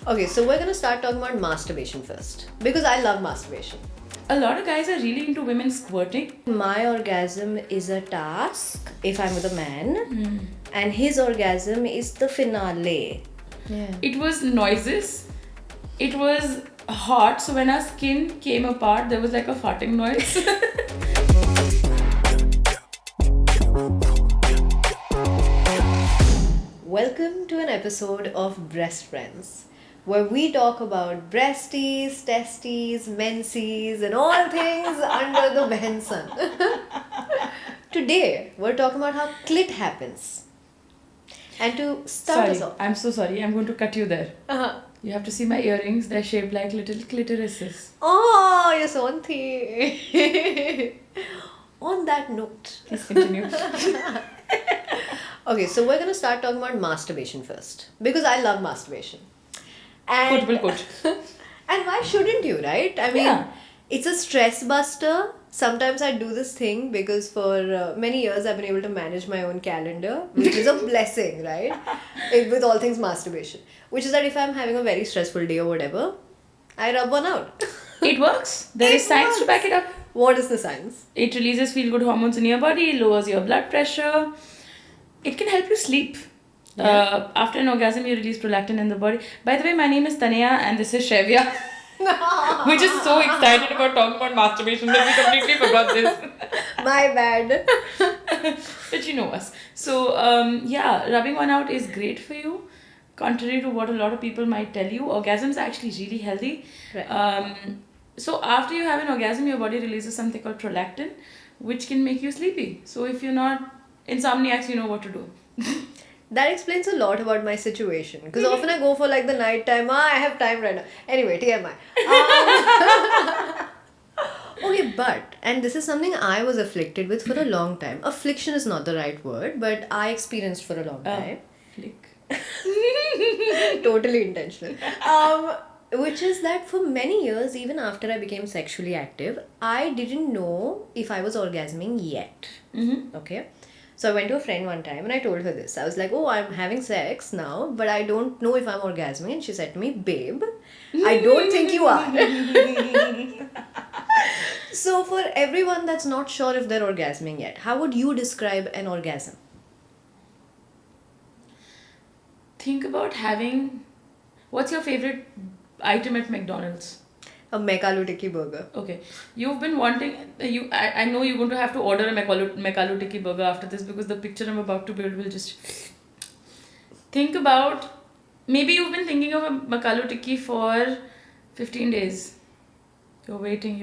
Okay, so we're gonna start talking about masturbation first. Because I love masturbation. A lot of guys are really into women squirting. My orgasm is a task if I'm with a man, and his orgasm is the finale. Yeah. It was noises. It was hot, so when our skin came apart, there was like a farting noise. Welcome to an episode of Breast Friends, where we talk about breasties, testes, menses, and all things under the Behan sun. Today, we're talking about how clit happens. And to start us off. I'm so sorry. I'm going to cut you there. Uh-huh. You have to see my earrings. They're shaped like little clitorises. Oh, you're so on the. On that note. Please continue. Okay, so we're gonna start talking about masturbation first. Because I love masturbation. And, and why shouldn't you, right? I mean, It's a stress buster. Sometimes I do this thing because for many years I've been able to manage my own calendar, which is a blessing, right? With all things masturbation. Which is that if I'm having a very stressful day or whatever, I rub one out. It works. There is science to back it up. What is the science? It releases feel-good hormones in your body, lowers your blood pressure. It can help you sleep. Yeah. After an orgasm, you release prolactin in the body. By the way, my name is Tanya and this is Shevya. We're just so excited about talking about masturbation that we completely forgot this. My bad. But you know us. So, rubbing one out is great for you. Contrary to what a lot of people might tell you, orgasms are actually really healthy. Right. So after you have an orgasm, your body releases something called prolactin, which can make you sleepy. So if you're not insomniacs, you know what to do. That explains a lot about my situation. Because often I go for like the night time. I have time right now. Anyway, TMI. Okay, and this is something I was afflicted with for a long time. Affliction is not the right word, but I experienced for a long time. Flick. Totally intentional. Which is that for many years, even after I became sexually active, I didn't know if I was orgasming yet. Mm-hmm. Okay? So I went to a friend one time and I told her this. I was like, oh, I'm having sex now, but I don't know if I'm orgasming. And she said to me, babe, I don't think you are. So for everyone that's not sure if they're orgasming yet, how would you describe an orgasm? Think about having... What's your favorite item at McDonald's? A Mekalu Tikki burger. Okay. You've been wanting... I know you're going to have to order a Mekalu Tikki burger after this because the picture I'm about to build will just... Think about... Maybe you've been thinking of a Mekalu Tikki for 15 days. You're waiting.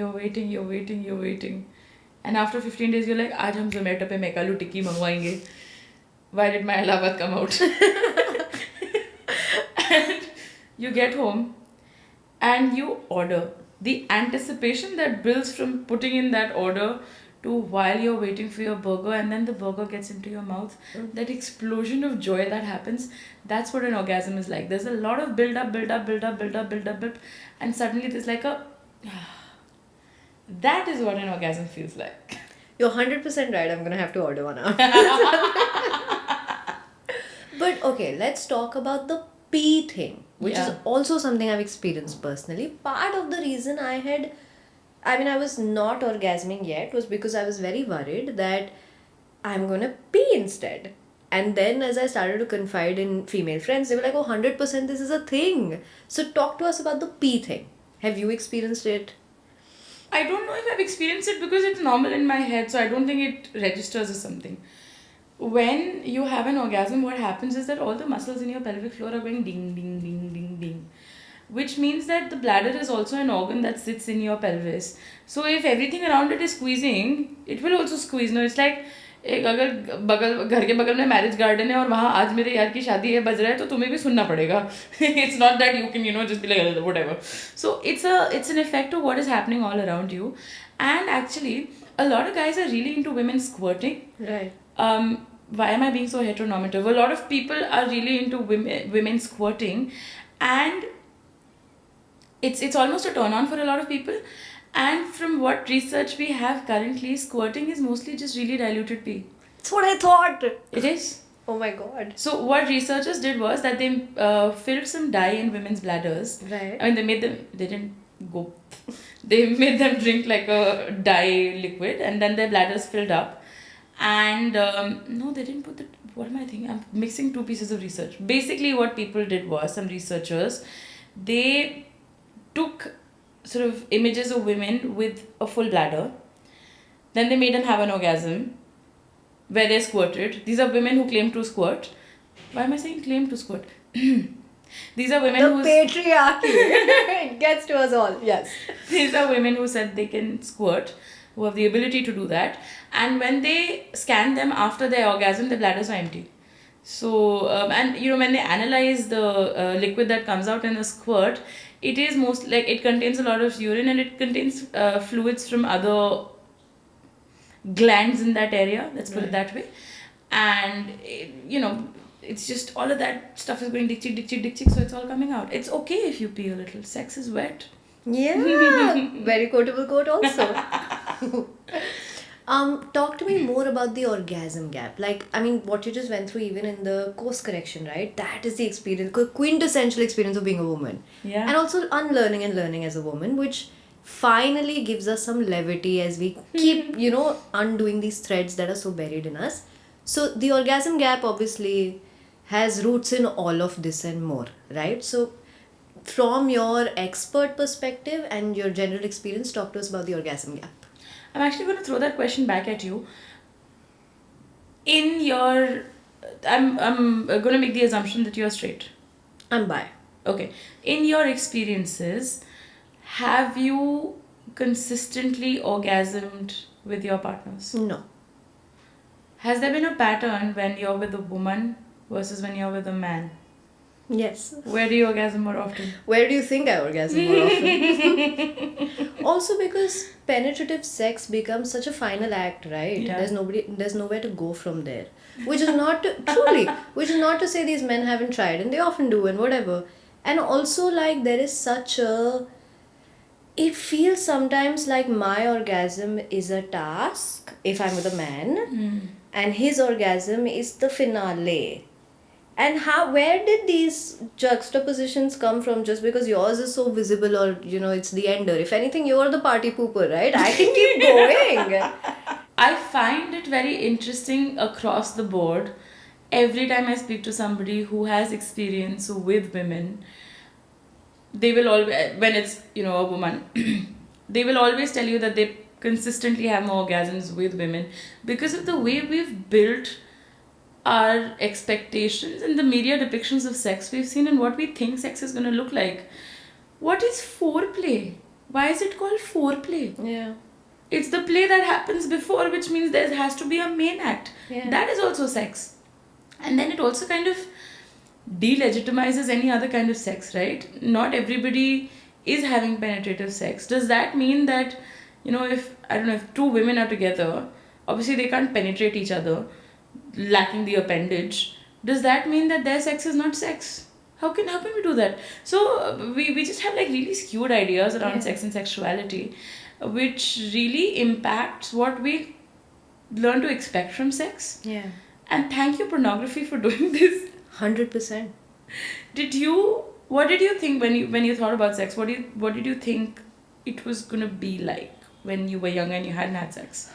And after 15 days, you're like, आज हम Zomato पे Mekalu Tikki मंगवाएंगे. Why did my Allahabad come out? And you get home and you order. The anticipation that builds from putting in that order to while you're waiting for your burger and then the burger gets into your mouth, that explosion of joy that happens, that's what an orgasm is like. There's a lot of build up, and suddenly there's like a... That is what an orgasm feels like. You're 100% right. I'm going to have to order one out. But okay, let's talk about the pee thing, which is also something I've experienced personally. Part of the reason I was not orgasming yet was because I was very worried that I'm going to pee instead. And then as I started to confide in female friends, they were like, oh, 100% this is a thing. So talk to us about the pee thing. Have you experienced it? I don't know if I've experienced it because it's normal in my head, so I don't think it registers as something. When you have an orgasm, what happens is that all the muscles in your pelvic floor are going ding, ding, ding, ding, ding. Which means that the bladder is also an organ that sits in your pelvis. So if everything around it is squeezing, it will also squeeze. No, it's like, अगर घर के बगल में marriage garden है और वहाँ आज मेरे यार की शादी है बज रहा है तो तुम्हें भी सुनना पड़ेगा. It's not that you can just be like whatever. So it's an effect of what is happening all around you. And actually a lot of guys are really into women squirting. Right. Why am I being so heteronormative? A lot of people are really into women squirting, and it's almost a turn on for a lot of people. And from what research we have currently, squirting is mostly just really diluted pee. That's what I thought. It is. Oh my god. So what researchers did was that they filled some dye in women's bladders. Right. I mean, they didn't go, they made them drink like a dye liquid, and then their bladders filled up. And no, they didn't put the, what am I thinking? I'm mixing two pieces of research. Basically, what people did was, some researchers, they took sort of images of women with a full bladder. Then they made them have an orgasm where they squirted. These are women who claim to squirt. Why am I saying claim to squirt? These are women The patriarchy. It gets to us all. Yes. These are women who said they can squirt, who have the ability to do that. And when they scanned them after their orgasm, their bladders were empty. So, and you know, when they analyze the liquid that comes out in a squirt, it is most like, it contains a lot of urine, and it contains fluids from other glands in that area, let's put it that way. And you know, it's just all of that stuff is going dick chick, so it's all coming out. It's okay if you pee a little. Sex is wet. Yeah. Very quotable quote also. Talk to me more about the orgasm gap. Like, I mean, what you just went through even in the course correction, right? That is the experience, quintessential experience of being a woman. Yeah. And also unlearning and learning as a woman, which finally gives us some levity as we keep, you know, undoing these threads that are so buried in us. So the orgasm gap obviously has roots in all of this and more, right? So from your expert perspective and your general experience, talk to us about the orgasm gap. I'm actually going to throw that question back at you. In your, I'm going to make the assumption that you're straight. I'm bi. Okay. In your experiences, have you consistently orgasmed with your partners? No. Has there been a pattern when you're with a woman versus when you're with a man? Yes. Where do you orgasm more often? Where do you think I orgasm more often? Also because penetrative sex becomes such a final act, right? Yeah. There's nowhere to go from there. Which is not to, truly, which is not to say these men haven't tried, and they often do and whatever. And also like there is such a, it feels sometimes like my orgasm is a task if I'm with a man, and his orgasm is the finale. And where did these juxtapositions come from? Just because yours is so visible, or you know, it's the ender. If anything, you're the party pooper, right? I can keep going. I find it very interesting across the board. Every time I speak to somebody who has experience with women, they will always, when it's, you know, a woman, they will always tell you that they consistently have more orgasms with women because of the way we've built our expectations and the media depictions of sex we've seen and what we think sex is going to look like. What is foreplay? Why is it called foreplay? Yeah. It's the play that happens before, which means there has to be a main act. Yeah. That is also sex. And then it also kind of delegitimizes any other kind of sex, right? Not everybody is having penetrative sex. Does that mean that, you know, if, I don't know, if two women are together, obviously they can't penetrate each other, lacking the appendage. Does that mean that their sex is not sex? How can we do that? So we just have like really skewed ideas around sex and sexuality, which really impacts what we learn to expect from sex. Yeah. And thank you, pornography, for doing this. 100%. What did you think when you thought about sex? What did you think it was gonna be like when you were young and you hadn't had sex?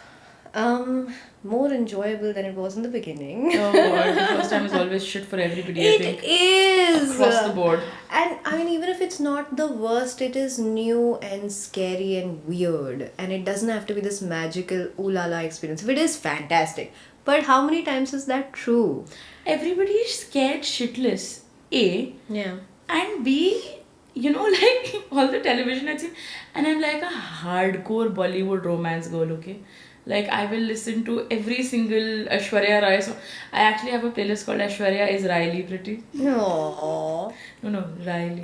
More enjoyable than it was in the beginning. Oh god, the first time is always shit for everybody, I think. It is! Across the board. And I mean, even if it's not the worst, it is new and scary and weird. And it doesn't have to be this magical ooh la la experience. If it is, fantastic. But how many times is that true? Everybody is scared shitless. A. Yeah. And B, you know, like all the television I've seen. And I'm like a hardcore Bollywood romance girl, okay? Like, I will listen to every single Aishwarya Rai song. I actually have a playlist called Aishwarya Is Riley Pretty? No. No, Riley.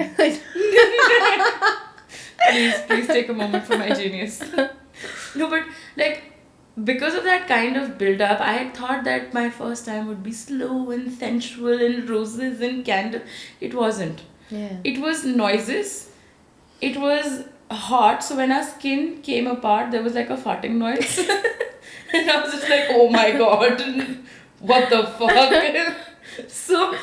Please take a moment for my genius. No, but like, because of that kind of build-up, I had thought that my first time would be slow and sensual and roses and candle. It wasn't. Yeah. It was noises. It was hot, so when our skin came apart, there was like a farting noise. And I was just like, oh my god, what the fuck? So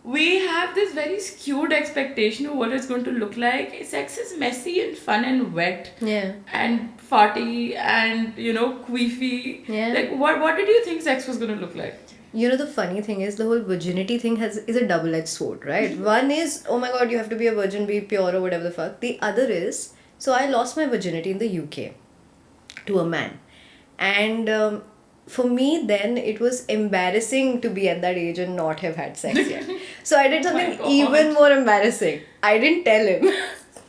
we have this very skewed expectation of what it's going to look like. Sex is messy and fun and wet. Yeah. And farty and queefy. Yeah. Like what did you think sex was going to look like? You know, the funny thing is the whole virginity thing is a double-edged sword, right? One is, oh my god, you have to be a virgin, be pure or whatever the fuck. The other is, so I lost my virginity in the UK to a man. And for me then it was embarrassing to be at that age and not have had sex yet. So I did something God. even more embarrassing. I didn't tell him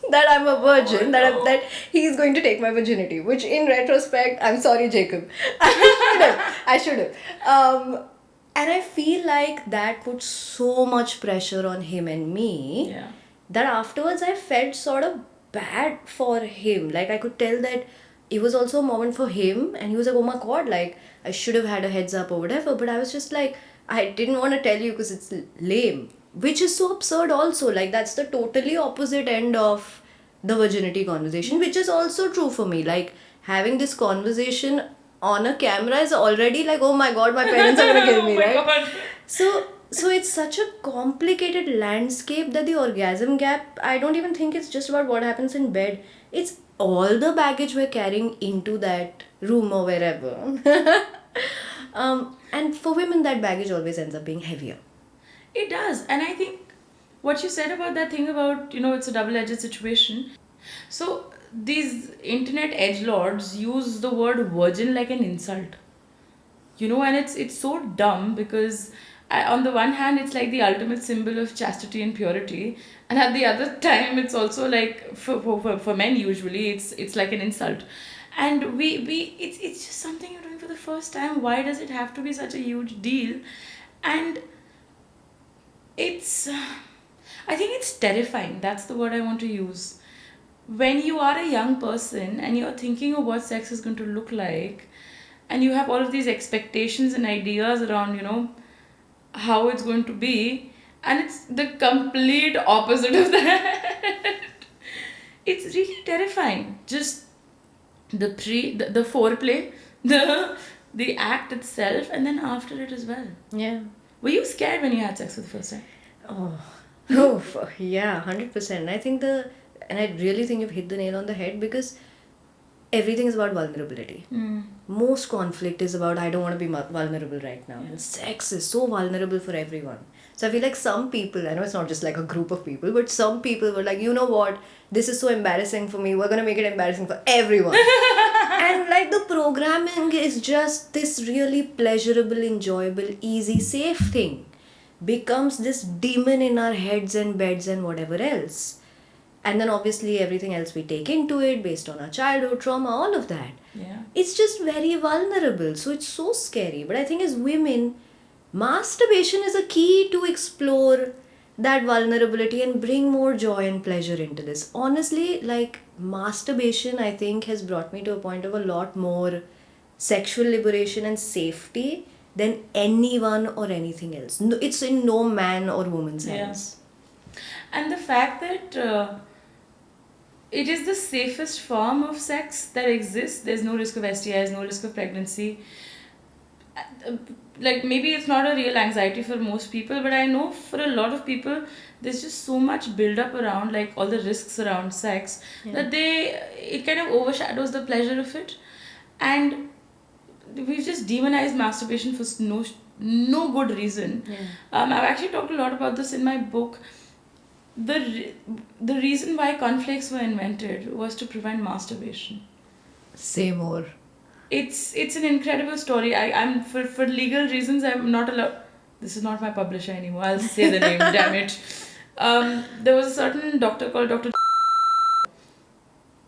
that I'm a virgin, that he's going to take my virginity, which in retrospect, I'm sorry, Jacob. I should have. And I feel like that put so much pressure on him and me Yeah. that afterwards I felt sort of bad for him. Like I could tell that it was also a moment for him and he was like, oh my god, like I should have had a heads up or whatever. But I was just like, I didn't want to tell you because it's lame. Which is so absurd also. Like that's the totally opposite end of the virginity conversation, which is also true for me. Like having this conversation on a camera is already like, oh my god, my parents are gonna kill me, Oh my right? God. So it's such a complicated landscape that the orgasm gap, I don't even think it's just about what happens in bed. It's all the baggage we're carrying into that room or wherever. And for women, that baggage always ends up being heavier. It does. And I think what you said about that thing about, it's a double-edged situation. So these internet edgelords use the word virgin like an insult. And it's so dumb because on the one hand it's like the ultimate symbol of chastity and purity, and at the other time it's also like for men usually it's like an insult. And we it's just something you're doing for the first time. Why does it have to be such a huge deal? And it's I think it's terrifying. That's the word I want to use. When you are a young person and you're thinking of what sex is going to look like, and you have all of these expectations and ideas around how it's going to be, and it's the complete opposite of that. It's really terrifying. Just the foreplay, the act itself, and then after it as well. Yeah. Were you scared when you had sex for the first time? Yeah, 100%. And I really think you've hit the nail on the head because everything is about vulnerability. Most conflict is about, I don't want to be vulnerable right now. And sex is so vulnerable for everyone. So I feel like some people, I know it's not just like a group of people, but some people were like, you know what, this is so embarrassing for me, we're going to make it embarrassing for everyone. And like the programming is just this really pleasurable, enjoyable, easy, safe thing becomes this demon in our heads and beds and whatever else. And then obviously everything else we take into it based on our childhood trauma, all of that. Yeah. It's just very vulnerable. So it's so scary. But I think as women, masturbation is a key to explore that vulnerability and bring more joy and pleasure into this. Honestly, like masturbation, I think has brought me to a point of a lot more sexual liberation and safety than anyone or anything else. No, it's in no man or woman's hands. And the fact that it is the safest form of sex that exists. There's no risk of STIs, no risk of pregnancy. Like maybe it's not a real anxiety for most people, but I know for a lot of people there's just so much build up around like all the risks around sex that it kind of overshadows the pleasure of it. And we've just demonized masturbation for no good reason. I've actually talked a lot about this in my book. The reason why cornflakes were invented was to prevent masturbation. Say more. It's an incredible story. I'm for legal reasons I'm not allowed. This is not my publisher anymore. I'll say the name. Damn it. There was a certain doctor called Dr.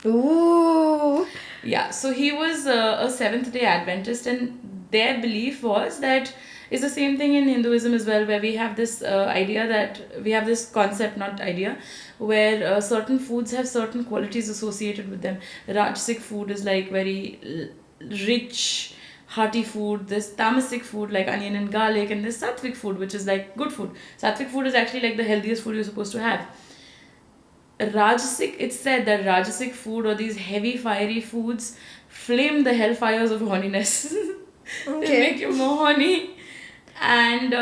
Ooh. Yeah, so he was a Seventh-day Adventist, and their belief was that it's the same thing in Hinduism as well, where we have this idea that we have this concept, not idea, where certain foods have certain qualities associated with them. Rajasic food is like very rich, hearty food. There's tamasic food like onion and garlic, and there's sattvic food, which is like good food. Sattvic food is actually like the healthiest food you're supposed to have. Rajasic, it's said that Rajasic food or these heavy fiery foods flame the hellfires of horniness. They make you more horny. And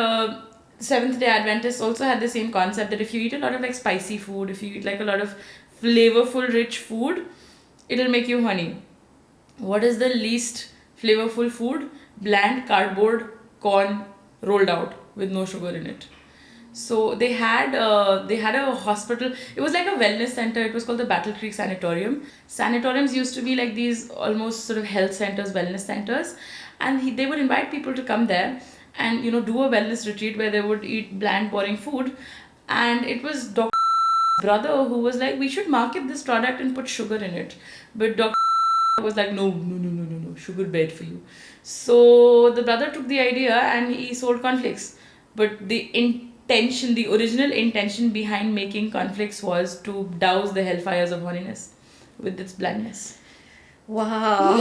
Seventh-day Adventists also had the same concept that if you eat a lot of like spicy food, if you eat like a lot of flavorful, rich food, it'll make you horny. What is the least flavorful food? Bland cardboard corn rolled out with no sugar in it. So they had a hospital. It was like a wellness center. It was called the Battle Creek Sanatorium. Sanatoriums used to be like these almost sort of health centers, wellness centers, and they would invite people to come there and do a wellness retreat where they would eat bland, boring food. And it was Dr. brother who was like, we should market this product and put sugar in it, but Dr. was like, no, no, no, no, no, no, sugar bad for you. So the brother took the idea and he sold cornflakes. But the original intention behind making cornflakes was to douse the hellfires of horniness with its blandness. Wow.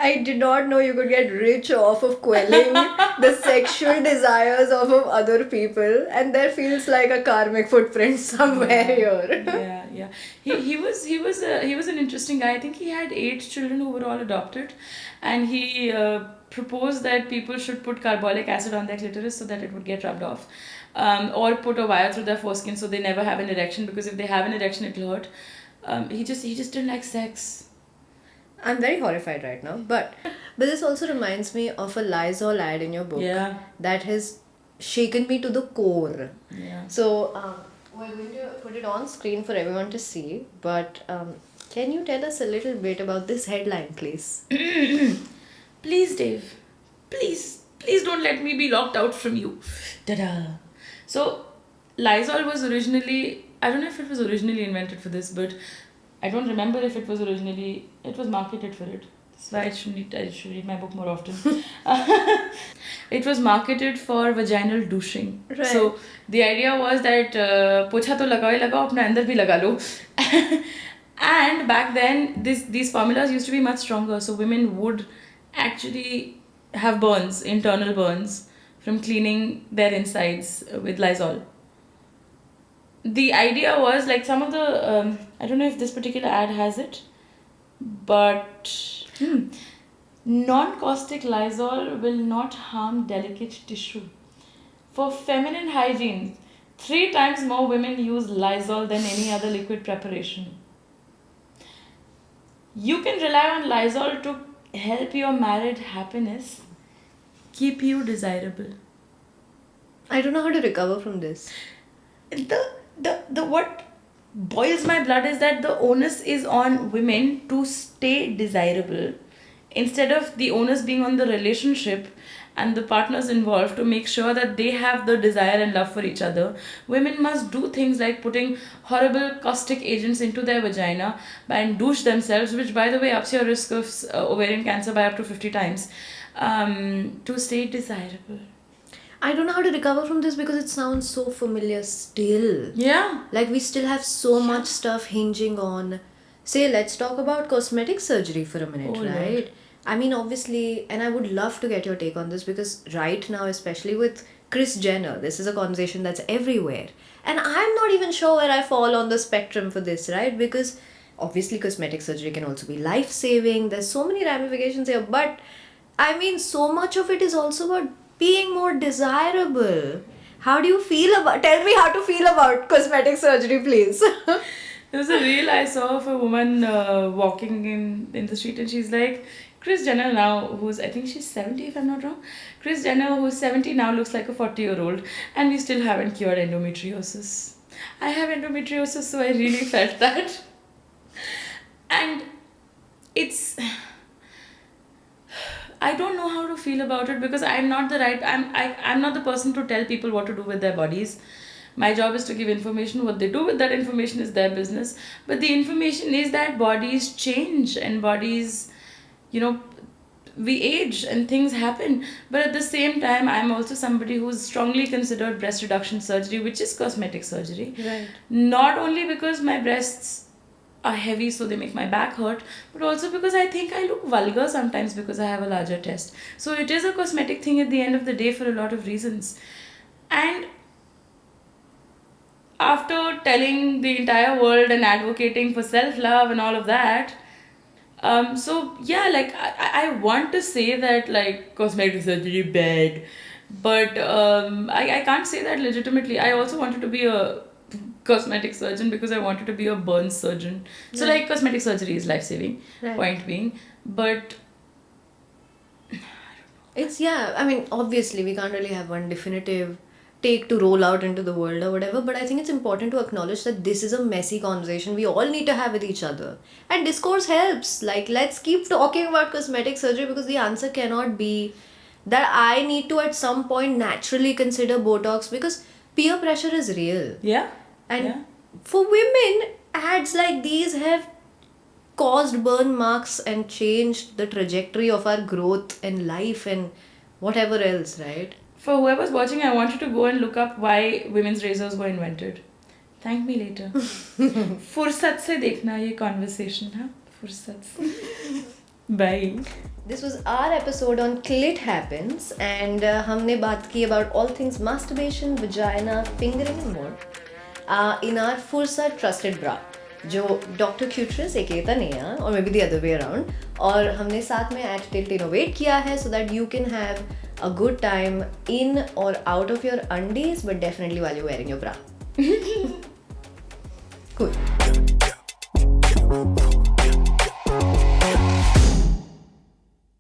I did not know you could get rich off of quelling the sexual desires of other people, and there feels like a karmic footprint somewhere here. Yeah. He was an interesting guy. I think he had 8 children who were all adopted, and he proposed that people should put carbolic acid on their clitoris so that it would get rubbed off, or put a wire through their foreskin so they never have an erection, because if they have an erection it'll hurt. He just didn't like sex. I'm very horrified right now, but this also reminds me of a Lysol ad in your book that has shaken me to the core. Yeah. So we're going to put it on screen for everyone to see, but can you tell us a little bit about this headline, please? Please, Dave. Please don't let me be locked out from you. Ta-da. So, Lysol was originally, I don't know if it was originally invented for this, but I don't remember if it was marketed for it. That's why I should read my book more often. It was marketed for vaginal douching. Right. So, the idea was that pocha to lagao hi lagao, apna andar bhi laga lo. And back then, these formulas used to be much stronger, so women would actually have burns, internal burns, from cleaning their insides with Lysol. The idea was like some of the I don't know if this particular ad has it, but non-caustic Lysol will not harm delicate tissue. For feminine hygiene, 3 times more women use Lysol than any other liquid preparation. You can rely on Lysol to help your married happiness, keep you desirable. I don't know how to recover from this. The what boils my blood is that the onus is on women to stay desirable, instead of the onus being on the relationship and the partners involved to make sure that they have the desire and love for each other. Women must do things like putting horrible caustic agents into their vagina and douche themselves, which by the way ups your risk of ovarian cancer by up to 50 times, to stay desirable. I don't know how to recover from this because it sounds so familiar still. Yeah. Like we still have so much stuff hinging on. Say, let's talk about cosmetic surgery for a minute, right? Lord. I mean, obviously, and I would love to get your take on this because right now, especially with Kris Jenner, this is a conversation that's everywhere. And I'm not even sure where I fall on the spectrum for this, right? Because obviously, cosmetic surgery can also be life-saving. There's so many ramifications here. But I mean, so much of it is also about being more desirable. How do you feel about... Tell me how to feel about cosmetic surgery, please. There was a reel I saw of a woman walking in the street, and she's like, Kris Jenner now, who's, I think she's 70 if I'm not wrong. Kris Jenner, who's 70 now, looks like a 40-year-old, and we still haven't cured endometriosis. I have endometriosis, so I really felt that. And it's... I don't know how to feel about it because I'm not the person to tell people what to do with their bodies. My job is to give information. What they do with that information is their business. But the information is that bodies change and bodies, we age and things happen. But at the same time, I'm also somebody who's strongly considered breast reduction surgery, which is cosmetic surgery. Right. Not only because my breasts are heavy so they make my back hurt, but also because I think I look vulgar sometimes because I have a larger chest. So it is a cosmetic thing at the end of the day for a lot of reasons. And after telling the entire world and advocating for self-love and all of that, So yeah, like I want to say that like cosmetic surgery bad, but I can't say that legitimately. I also wanted to be a cosmetic surgeon because I wanted to be a burn surgeon. So like cosmetic surgery is life saving, point being, but it's, yeah, I mean, obviously we can't really have one definitive take to roll out into the world or whatever, but I think it's important to acknowledge that this is a messy conversation we all need to have with each other, and discourse helps. Like, let's keep talking about cosmetic surgery, because the answer cannot be that I need to at some point naturally consider Botox, because peer pressure is real. yeah. And Yeah. for women, ads like these have caused burn marks and changed the trajectory of our growth and life and whatever else, right? For whoever's watching, I want you to go and look up why women's razors were invented. Thank me later. Fursat se dekhna ye conversation, huh? Fursat se. Bye. This was our episode on Clit Happens, and हमने बात की about all things masturbation, vagina, fingering and more in our Fursat Trusted Bra, जो Dr. Cutress aka Taneya, or maybe the other way around, और हमने साथ में at Tilt innovate किया है so that you can have a good time in or out of your undies, but definitely while you're wearing your bra.